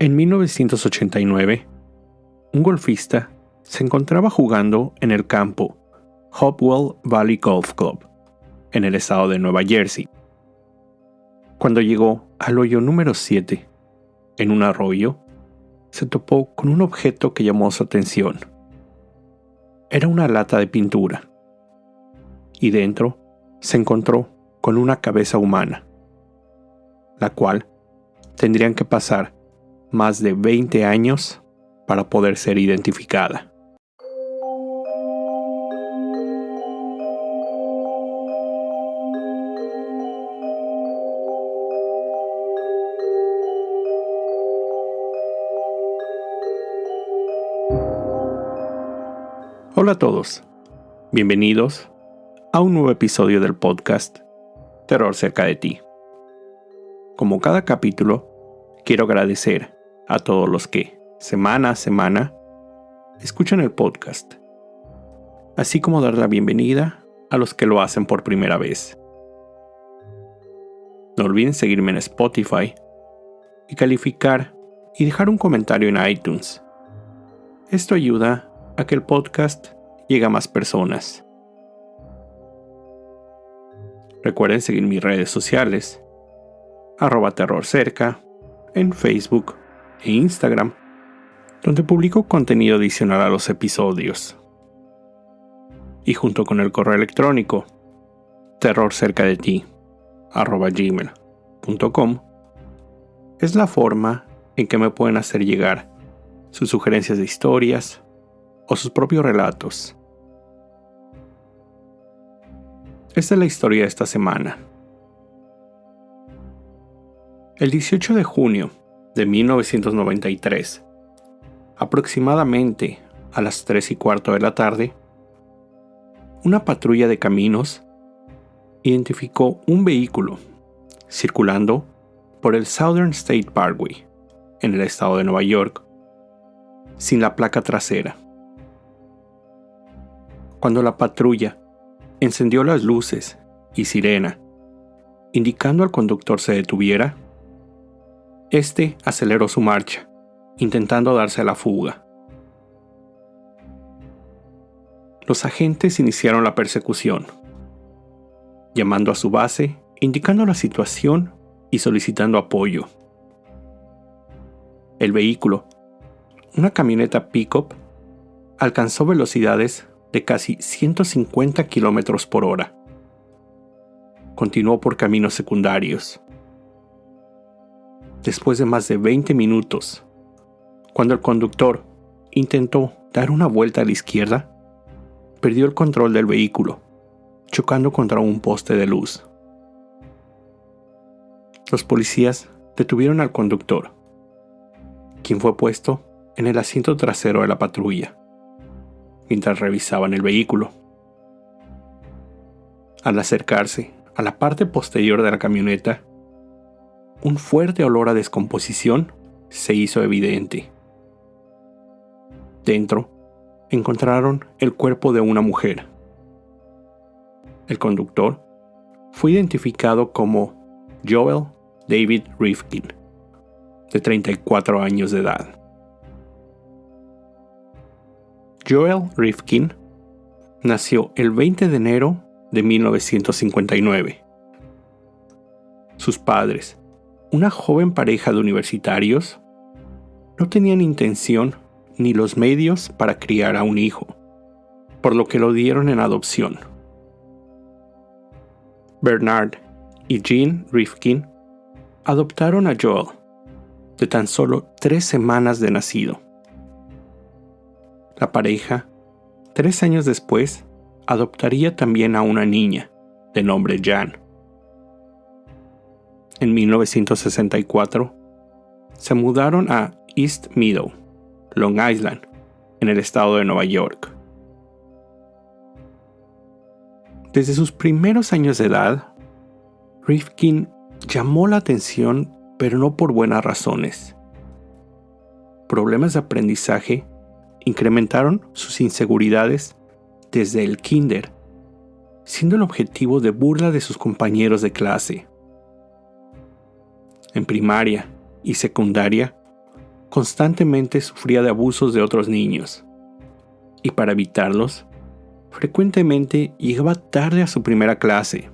En 1989, un golfista se encontraba jugando en el campo Hopewell Valley Golf Club, en el estado de Nueva Jersey. Cuando llegó al hoyo número 7, en un arroyo, se topó con un objeto que llamó su atención. Era una lata de pintura, y dentro se encontró con una cabeza humana, la cual tendrían que pasar más de 20 años para poder ser identificada. Hola a todos, bienvenidos a un nuevo episodio del podcast Terror cerca de ti. Como cada capítulo, quiero agradecer a todos los que, semana a semana, escuchan el podcast, así como dar la bienvenida a los que lo hacen por primera vez. No olviden seguirme en Spotify y calificar y dejar un comentario en iTunes. Esto ayuda a que el podcast llegue a más personas. Recuerden seguir mis redes sociales, @terrorcerca, en Facebook e Instagram, donde publico contenido adicional a los episodios. Y junto con el correo electrónico terrorcercadeti@gmail.com es la forma en que me pueden hacer llegar sus sugerencias de historias o sus propios relatos. Esta es la historia de esta semana. El 18 de junio de 1993, aproximadamente a las 3:15 de la tarde, una patrulla de caminos identificó un vehículo circulando por el Southern State Parkway, en el estado de Nueva York, sin la placa trasera. Cuando la patrulla encendió las luces y sirena, indicando al conductor se detuviera, este aceleró su marcha, intentando darse a la fuga. Los agentes iniciaron la persecución, llamando a su base, indicando la situación y solicitando apoyo. El vehículo, una camioneta pick-up, alcanzó velocidades de casi 150 kilómetros por hora. Continuó por caminos secundarios. Después de más de 20 minutos, cuando el conductor intentó dar una vuelta a la izquierda, perdió el control del vehículo, chocando contra un poste de luz. Los policías detuvieron al conductor, quien fue puesto en el asiento trasero de la patrulla, mientras revisaban el vehículo. Al acercarse a la parte posterior de la camioneta, un fuerte olor a descomposición se hizo evidente. Dentro, encontraron el cuerpo de una mujer. El conductor fue identificado como Joel David Rifkin, de 34 años de edad. Joel Rifkin nació el 20 de enero de 1959. Sus padres, una joven pareja de universitarios, no tenían intención ni los medios para criar a un hijo, por lo que lo dieron en adopción. Bernard y Jean Rifkin adoptaron a Joel, de tan solo 3 semanas de nacido. La pareja, 3 años después, adoptaría también a una niña, de nombre Jan. En 1964, se mudaron a East Meadow, Long Island, en el estado de Nueva York. Desde sus primeros años de edad, Rifkin llamó la atención, pero no por buenas razones. Problemas de aprendizaje incrementaron sus inseguridades desde el kinder, siendo el objetivo de burla de sus compañeros de clase. En primaria y secundaria, constantemente sufría de abusos de otros niños, y para evitarlos, frecuentemente llegaba tarde a su primera clase,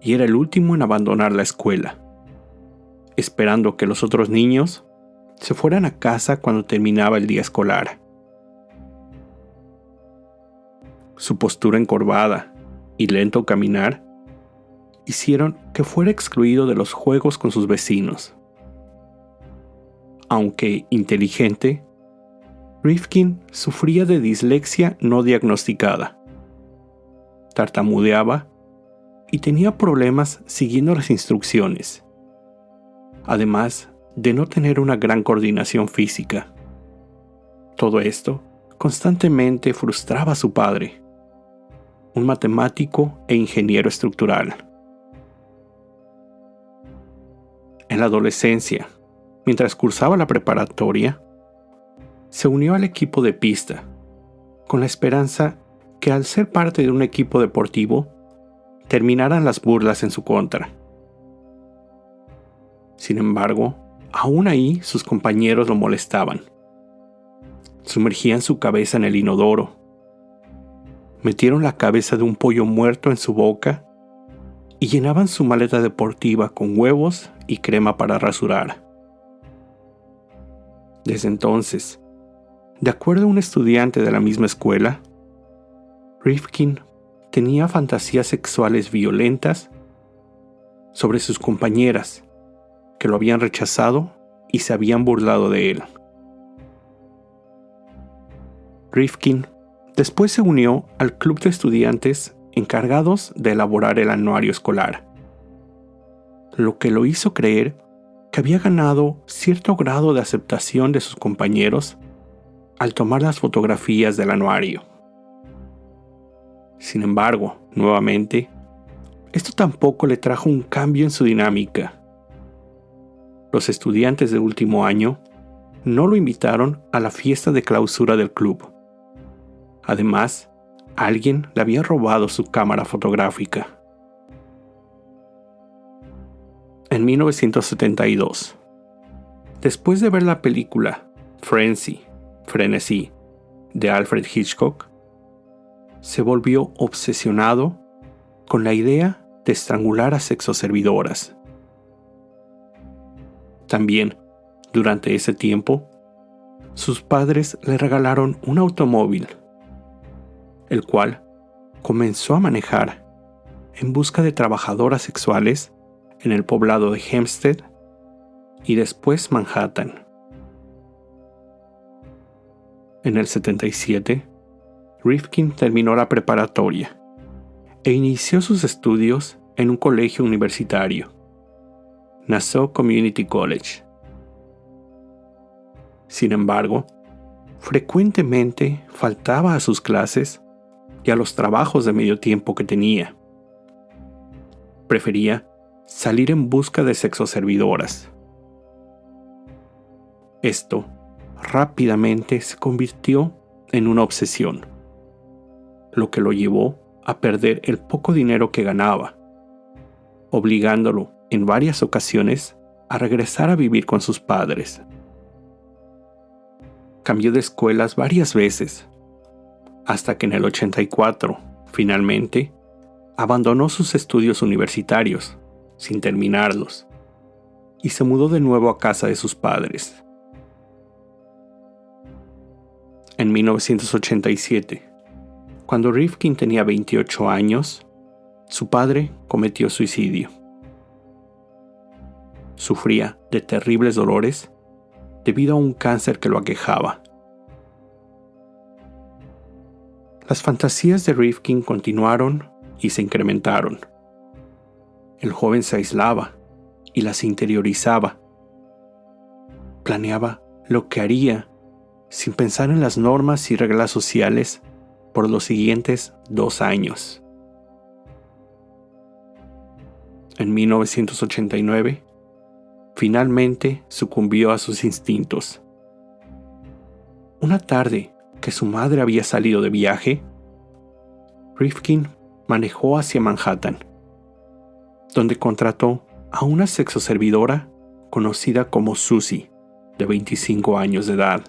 y era el último en abandonar la escuela, esperando que los otros niños se fueran a casa cuando terminaba el día escolar. Su postura encorvada y lento caminar hicieron que fuera excluido de los juegos con sus vecinos. Aunque inteligente, Rifkin sufría de dislexia no diagnosticada, tartamudeaba y tenía problemas siguiendo las instrucciones, además de no tener una gran coordinación física. Todo esto constantemente frustraba a su padre, un matemático e ingeniero estructural. En la adolescencia, mientras cursaba la preparatoria, se unió al equipo de pista, con la esperanza que al ser parte de un equipo deportivo, terminaran las burlas en su contra. Sin embargo, aún ahí sus compañeros lo molestaban. Sumergían su cabeza en el inodoro, metieron la cabeza de un pollo muerto en su boca y llenaban su maleta deportiva con huevos y crema para rasurar. Desde entonces, de acuerdo a un estudiante de la misma escuela, Rifkin tenía fantasías sexuales violentas sobre sus compañeras que lo habían rechazado y se habían burlado de él. Rifkin después se unió al club de estudiantes encargados de elaborar el anuario escolar, lo que lo hizo creer que había ganado cierto grado de aceptación de sus compañeros al tomar las fotografías del anuario. Sin embargo, nuevamente, esto tampoco le trajo un cambio en su dinámica. Los estudiantes de último año no lo invitaron a la fiesta de clausura del club. Además, alguien le había robado su cámara fotográfica. En 1972, después de ver la película Frenesí, de Alfred Hitchcock, se volvió obsesionado con la idea de estrangular a sexoservidoras. También, durante ese tiempo, sus padres le regalaron un automóvil, el cual comenzó a manejar en busca de trabajadoras sexuales en el poblado de Hempstead y después Manhattan. En el 77, Rifkin terminó la preparatoria e inició sus estudios en un colegio universitario, Nassau Community College. Sin embargo, frecuentemente faltaba a sus clases y a los trabajos de medio tiempo que tenía. Prefería salir en busca de sexoservidoras. Esto rápidamente se convirtió en una obsesión, lo que lo llevó a perder el poco dinero que ganaba, obligándolo en varias ocasiones a regresar a vivir con sus padres. Cambió de escuelas varias veces, hasta que en el 84, finalmente, abandonó sus estudios universitarios, sin terminarlos, y se mudó de nuevo a casa de sus padres. En 1987, cuando Rifkin tenía 28 años, su padre cometió suicidio. Sufría de terribles dolores debido a un cáncer que lo aquejaba. Las fantasías de Rifkin continuaron y se incrementaron. El joven se aislaba y las interiorizaba. Planeaba lo que haría sin pensar en las normas y reglas sociales por los siguientes 2 años. En 1989, finalmente sucumbió a sus instintos. Una tarde que su madre había salido de viaje, Rifkin manejó hacia Manhattan, donde contrató a una sexoservidora conocida como Susie, de 25 años de edad.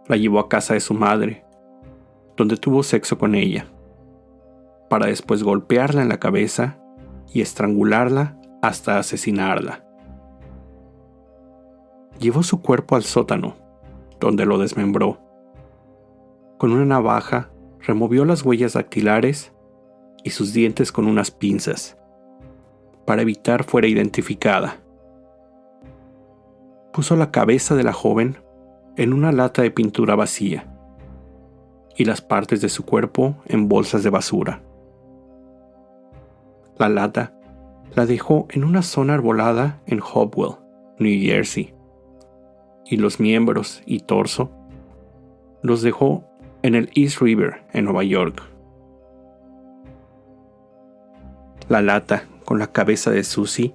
La llevó a casa de su madre, donde tuvo sexo con ella, para después golpearla en la cabeza y estrangularla hasta asesinarla. Llevó su cuerpo al sótano, donde lo desmembró. Con una navaja removió las huellas dactilares y sus dientes con unas pinzas, para evitar fuera identificada. Puso la cabeza de la joven en una lata de pintura vacía y las partes de su cuerpo en bolsas de basura. La lata la dejó en una zona arbolada en Hopewell, New Jersey, y los miembros y torso los dejó en el East River, en Nueva York. La lata con la cabeza de Susie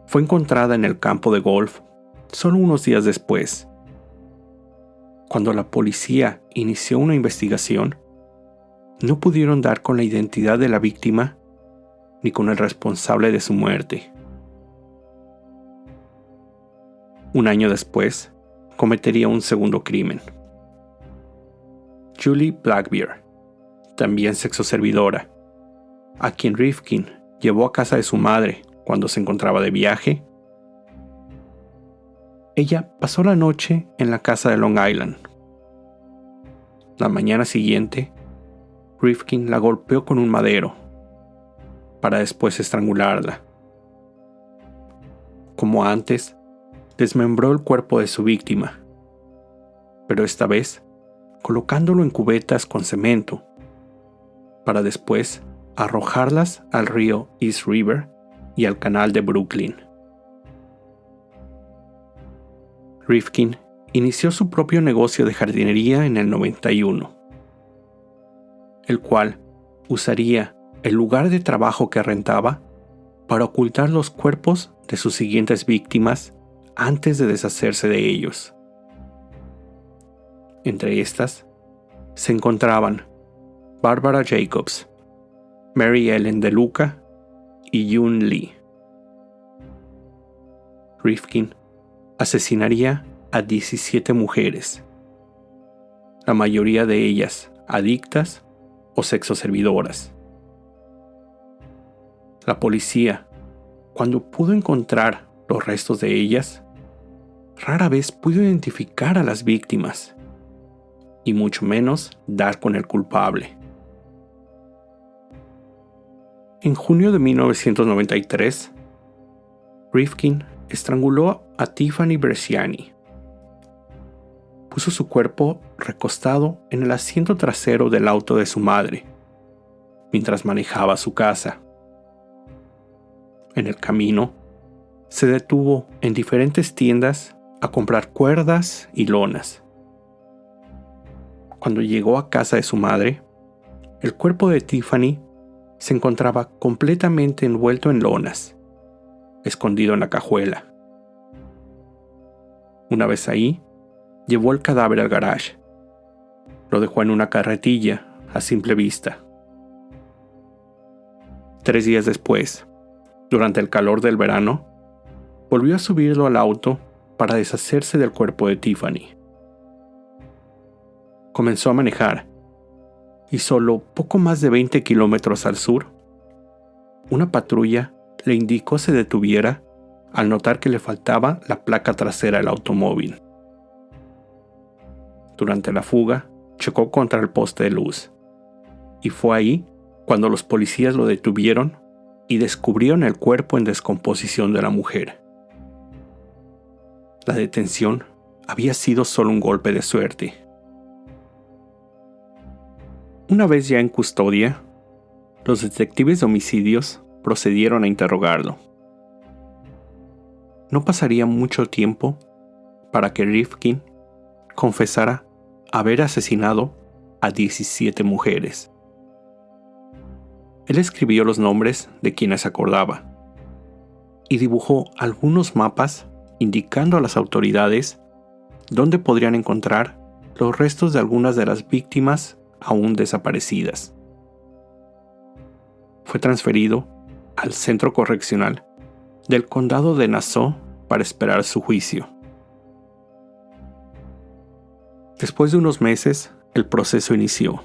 fue encontrada en el campo de golf solo unos días después. Cuando la policía inició una investigación, no pudieron dar con la identidad de la víctima ni con el responsable de su muerte. Un año después, cometería un segundo crimen. Julie Blackbeard, también sexoservidora, a quien Rifkin llevó a casa de su madre cuando se encontraba de viaje. Ella pasó la noche en la casa de Long Island. La mañana siguiente, Rifkin la golpeó con un madero, para después estrangularla. Como antes, desmembró el cuerpo de su víctima, pero esta vez colocándolo en cubetas con cemento, para después arrojarlas al río East River y al canal de Brooklyn. Rifkin inició su propio negocio de jardinería en el 91, el cual usaría el lugar de trabajo que rentaba para ocultar los cuerpos de sus siguientes víctimas antes de deshacerse de ellos. Entre estas se encontraban Barbara Jacobs, Mary Ellen DeLuca y Yun Lee. Rifkin asesinaría a 17 mujeres, la mayoría de ellas adictas o sexoservidoras. La policía, cuando pudo encontrar los restos de ellas, rara vez pudo identificar a las víctimas, y mucho menos dar con el culpable. En junio de 1993, Rifkin estranguló a Tiffany Bresciani. Puso su cuerpo recostado en el asiento trasero del auto de su madre, mientras manejaba su casa. En el camino, se detuvo en diferentes tiendas a comprar cuerdas y lonas. Cuando llegó a casa de su madre, el cuerpo de Tiffany se encontraba completamente envuelto en lonas, escondido en la cajuela. Una vez ahí, llevó el cadáver al garage. Lo dejó en una carretilla a simple vista. 3 días después, durante el calor del verano, volvió a subirlo al auto para deshacerse del cuerpo de Tiffany. Comenzó a manejar y solo poco más de 20 kilómetros al sur, una patrulla le indicó se detuviera al notar que le faltaba la placa trasera del automóvil. Durante la fuga, chocó contra el poste de luz, y fue ahí cuando los policías lo detuvieron y descubrieron el cuerpo en descomposición de la mujer. La detención había sido solo un golpe de suerte. Una vez ya en custodia, los detectives de homicidios procedieron a interrogarlo. No pasaría mucho tiempo para que Rifkin confesara haber asesinado a 17 mujeres. Él escribió los nombres de quienes acordaba y dibujó algunos mapas indicando a las autoridades dónde podrían encontrar los restos de algunas de las víctimas aún desaparecidas. Fue transferido al centro correccional del condado de Nassau para esperar su juicio. Después de unos meses, el proceso inició.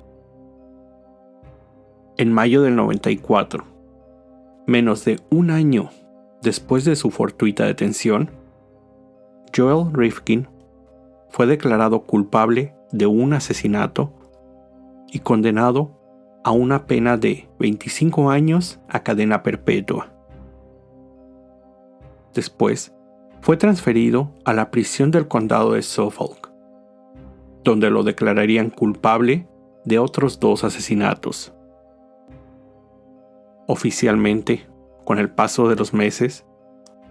En mayo del 94, menos de un año después de su fortuita detención, Joel Rifkin fue declarado culpable de un asesinato y condenado a una pena de 25 años a cadena perpetua. Después, fue transferido a la prisión del condado de Suffolk, donde lo declararían culpable de otros 2 asesinatos. Oficialmente, con el paso de los meses,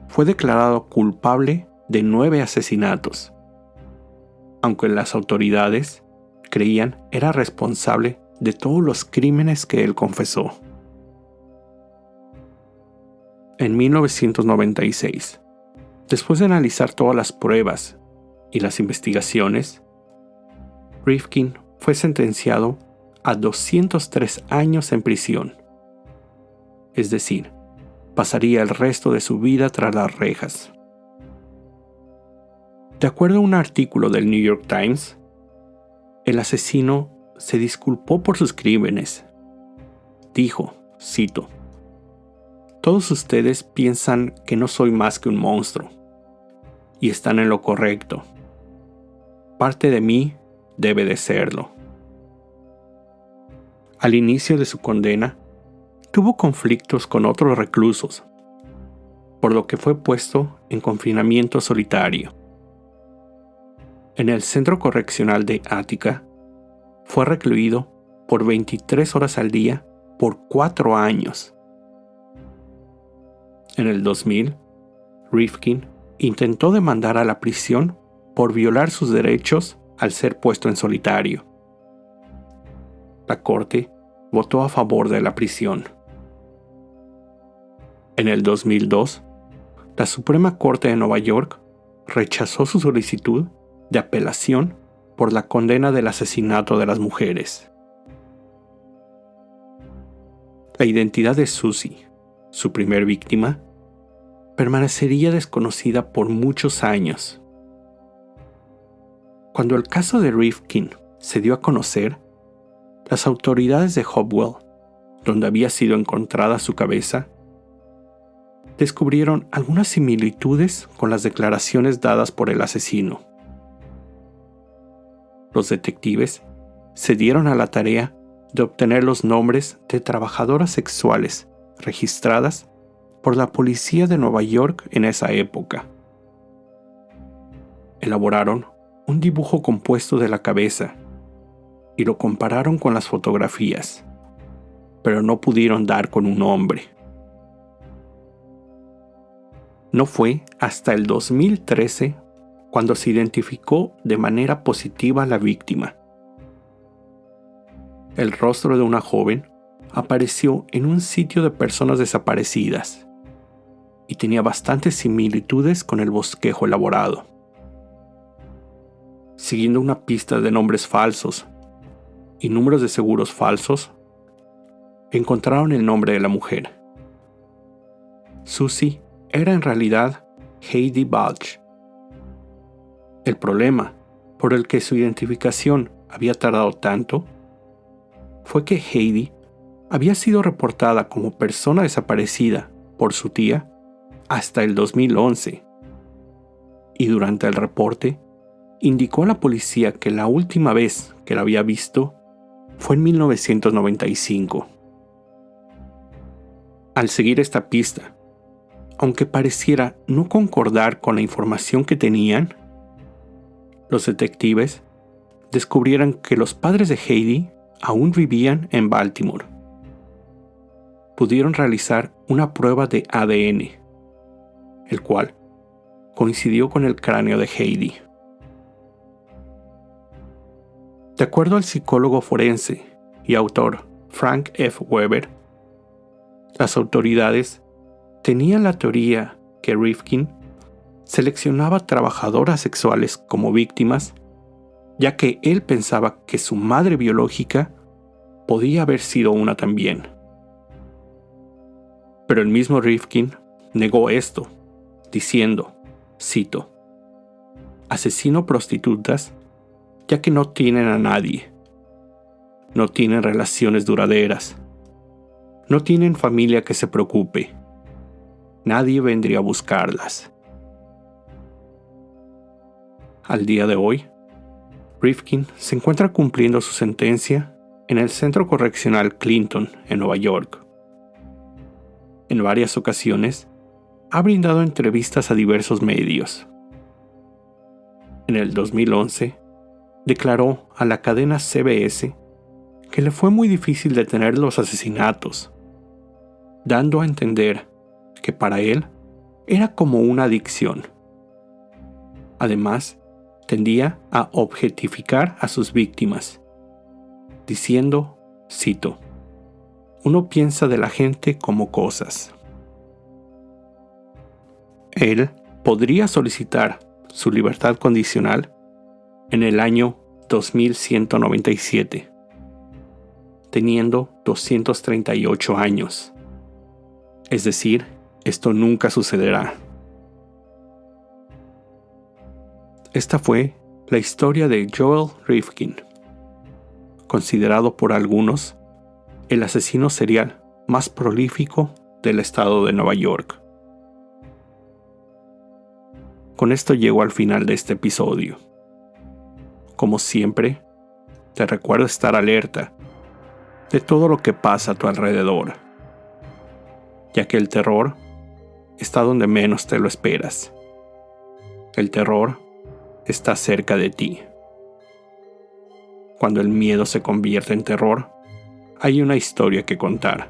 fue declarado culpable de 9 asesinatos, aunque las autoridades creían era responsable de todos los crímenes que él confesó. En 1996, después de analizar todas las pruebas y las investigaciones, Rifkin fue sentenciado a 203 años en prisión. Es decir, pasaría el resto de su vida tras las rejas. De acuerdo a un artículo del New York Times, el asesino se disculpó por sus crímenes. Dijo, cito, «Todos ustedes piensan que no soy más que un monstruo, y están en lo correcto. Parte de mí debe de serlo». Al inicio de su condena, tuvo conflictos con otros reclusos, por lo que fue puesto en confinamiento solitario. En el Centro Correccional de Attica, fue recluido por 23 horas al día por 4 años. En el 2000, Rifkin intentó demandar a la prisión por violar sus derechos al ser puesto en solitario. La corte votó a favor de la prisión. En el 2002, la Suprema Corte de Nueva York rechazó su solicitud de apelación por la condena del asesinato de las mujeres. La identidad de Susie, su primer víctima, permanecería desconocida por muchos años. Cuando el caso de Rifkin se dio a conocer, las autoridades de Hopewell, donde había sido encontrada su cabeza, descubrieron algunas similitudes con las declaraciones dadas por el asesino. Los detectives se dieron a la tarea de obtener los nombres de trabajadoras sexuales registradas por la policía de Nueva York en esa época. Elaboraron un dibujo compuesto de la cabeza y lo compararon con las fotografías, pero no pudieron dar con un nombre. No fue hasta el 2013 cuando se identificó de manera positiva a la víctima. El rostro de una joven apareció en un sitio de personas desaparecidas y tenía bastantes similitudes con el bosquejo elaborado. Siguiendo una pista de nombres falsos y números de seguros falsos, encontraron el nombre de la mujer. Susie era en realidad Heidi Balch. El problema por el que su identificación había tardado tanto fue que Heidi había sido reportada como persona desaparecida por su tía hasta el 2011, y durante el reporte indicó a la policía que la última vez que la había visto fue en 1995. Al seguir esta pista, aunque pareciera no concordar con la información que tenían, los detectives descubrieron que los padres de Heidi aún vivían en Baltimore. Pudieron realizar una prueba de ADN, el cual coincidió con el cráneo de Heidi. De acuerdo al psicólogo forense y autor Frank F. Weber, las autoridades tenían la teoría que Rifkin seleccionaba trabajadoras sexuales como víctimas, ya que él pensaba que su madre biológica podía haber sido una también. Pero el mismo Rifkin negó esto, diciendo, cito, asesino prostitutas ya que no tienen a nadie, no tienen relaciones duraderas, no tienen familia que se preocupe, nadie vendría a buscarlas. Al día de hoy, Rifkin se encuentra cumpliendo su sentencia en el Centro Correccional Clinton, en Nueva York. En varias ocasiones, ha brindado entrevistas a diversos medios. En el 2011, declaró a la cadena CBS que le fue muy difícil detener los asesinatos, dando a entender que para él era como una adicción. Además, tendía a objetificar a sus víctimas, diciendo, cito, uno piensa de la gente como cosas. Él podría solicitar su libertad condicional en el año 2197, teniendo 238 años. Es decir, esto nunca sucederá. Esta fue la historia de Joel Rifkin, considerado por algunos el asesino serial más prolífico del estado de Nueva York. Con esto llego al final de este episodio. Como siempre, te recuerdo estar alerta de todo lo que pasa a tu alrededor, ya que el terror está donde menos te lo esperas. El terror está cerca de ti. Cuando el miedo se convierte en terror, hay una historia que contar.